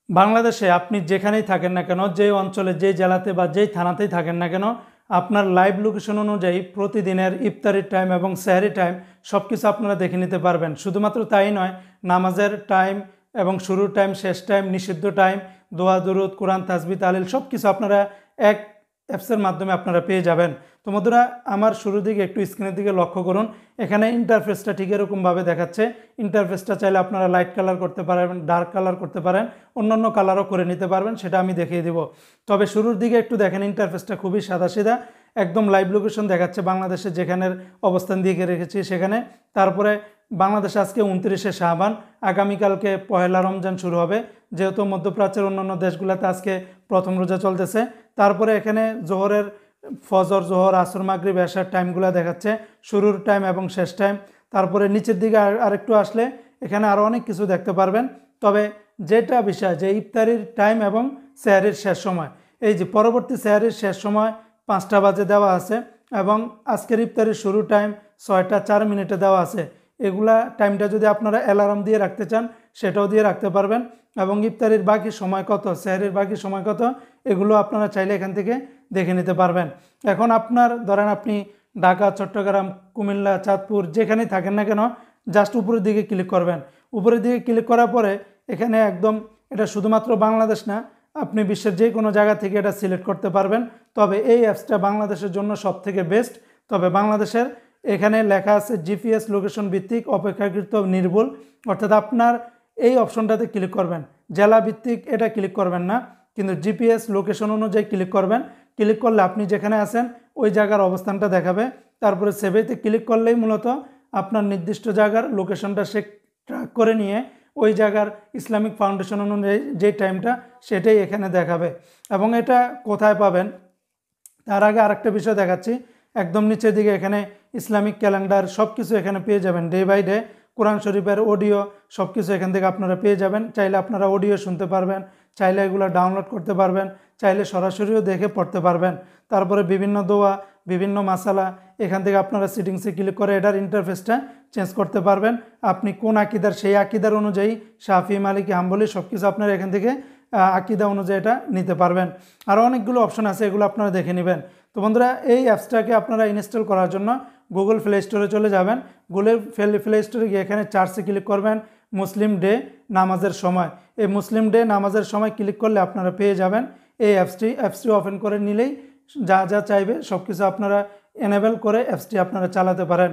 বাংলাদেশে আপনি যেখানেই থাকেন না কেন, যেই অঞ্চলে, যেই জেলাতে বা যেই থানাতেই থাকেন না কেন, আপনার লাইভ লোকেশন অনুযায়ী প্রতিদিনের ইফতারির টাইম এবং সেহরি টাইম সব কিছু আপনারা দেখে নিতে পারবেন। শুধুমাত্র তাই নয়, নামাজের টাইম এবং শুরুর টাইম, শেষ টাইম, নিষিদ্ধ টাইম, দোয়া দুরুদ, কোরআন, তাসবিহ, তাহলিল সব কিছু আপনারা এক অ্যাপসের মাধ্যমে আপনারা পেয়ে যাবেন। তো বন্ধুরা, আমার শুরুর দিকে একটু স্ক্রিনের দিকে লক্ষ্য করুন। এখানে ইন্টারফেসটা ঠিক এরকমভাবে দেখাচ্ছে। ইন্টারফেসটা চাইলে আপনারা লাইট কালার করতে পারেন, ডার্ক কালার করতে পারেন, অন্যান্য কালারও করে নিতে পারবেন, সেটা আমি দেখিয়ে দিব। তবে শুরুর দিকে একটু দেখেন, ইন্টারফেসটা খুবই সাদাসিধা, একদম লাইভ লোকেশন দেখাচ্ছে বাংলাদেশে যেখানের অবস্থান দিয়ে রেখেছি সেখানে। তারপরে বাংলাদেশে আজকে 29শে শাবান, আগামীকালকে পহেলা রমজান শুরু হবে, যেহেতু মধ্যপ্রাচ্যের অন্যান্য দেশগুলোতে আজকে প্রথম রোজা চলতেছে। তারপরে এখানে জোহরের ফজর, জোহর, আসর, মাগরিব, এশার টাইমগুলো দেখাচ্ছে, শুরুর টাইম এবং শেষ টাইম। তারপরে নিচের দিকে আরেকটু আসলে এখানে আরও অনেক কিছু দেখতে পারবেন। তবে যেটা বিষয়, যে ইফতারির টাইম এবং সেহরির শেষ সময়, এই যে পরবর্তী সেহরির শেষ সময় 5টা বাজে দেওয়া আছে এবং আজকের ইফতারির শুরু টাইম 6টা 4 মিনিটে দেওয়া আছে। এগুলা টাইমটা যদি আপনারা অ্যালার্ম দিয়ে রাখতে চান সেটাও দিয়ে রাখতে পারবেন। এবং ইফতারির বাকি সময় কত, সেহরির বাকি সময় কত, এগুলো আপনারা চাইলে এখান থেকে দেখে নিতে পারবেন। এখন আপনার ধরেন আপনি ঢাকা, চট্টগ্রাম, কুমিল্লা, চাঁদপুর যেখানেই থাকেন না কেন, জাস্ট উপরের দিকে ক্লিক করবেন। উপরের দিকে ক্লিক করার পরে এখানে একদম, এটা শুধুমাত্র বাংলাদেশ না, আপনি বিশ্বের যে কোনো জায়গা থেকে এটা সিলেক্ট করতে পারবেন। তবে এই অ্যাপসটা বাংলাদেশের জন্য সবথেকে বেস্ট। তবে বাংলাদেশের এখানে লেখা আছে জিপিএস লোকেশন ভিত্তিক অপেক্ষাকৃত নির্ভুল, অর্থাৎ আপনার এই অপশনটাতে ক্লিক করবেন। জেলা ভিত্তিক এটা ক্লিক করবেন না, কিন্তু জিপিএস লোকেশন অনুযায়ী ক্লিক করবেন। ক্লিক করলে আপনি যেখানে আছেন ওই জায়গার অবস্থানটা দেখাবে। তারপরে সেভেতে ক্লিক করলেই মূলত আপনার নির্দিষ্ট জায়গার লোকেশনটা সে ট্র্যাক করে নিয়ে ওই জায়গার ইসলামিক ফাউন্ডেশন অনুযায়ী যে টাইমটা সেটাই এখানে দেখাবে। এবং এটা কোথায় পাবেন তার আগে আরেকটা বিষয় দেখাচ্ছি। একদম নিচের দিকে এখানে ইসলামিক ক্যালেন্ডার সব কিছু এখানে পেয়ে যাবেন, ডে বাই ডে কোরআন শরীফের অডিও সব কিছু এখান থেকে আপনারা পেয়ে যাবেন। চাইলে আপনারা অডিও শুনতে পারবেন, চাইলে এগুলো ডাউনলোড করতে পারবেন, চাইলে সরাসরিও দেখে পড়তে পারবেন। তারপরে বিভিন্ন দোয়া, বিভিন্ন মাসালা, এখান থেকে আপনারা সেটিংসে ক্লিক করে এটার ইন্টারফেসটা চেঞ্জ করতে পারবেন। আপনি কোন আকিদার, সেই আকিদার অনুযায়ী শাফি, মালিকি, হাম্বলি সব কিছু আপনারা এখান থেকে আকিদা অনুযায়ী এটা নিতে পারবেন। আরও অনেকগুলো অপশন আছে, এগুলো আপনারা দেখে নেবেন। তো বন্ধুরা, এই অ্যাপসটাকে আপনারা ইনস্টল করার জন্য গুগল প্লে স্টোরে চলে যাবেন। গুগল প্লে স্টোরে গিয়ে এখানে চার্জে ক্লিক করবেন, মুসলিম ডে নামাজের সময়। এই মুসলিম ডে নামাজের সময় ক্লিক করলে আপনারা পেয়ে যাবেন এই অ্যাপসটি ওপেন করে নিলেই যা যা চাইবে সব কিছু আপনারা এনেবল করে অ্যাপসটি আপনারা চালাতে পারেন।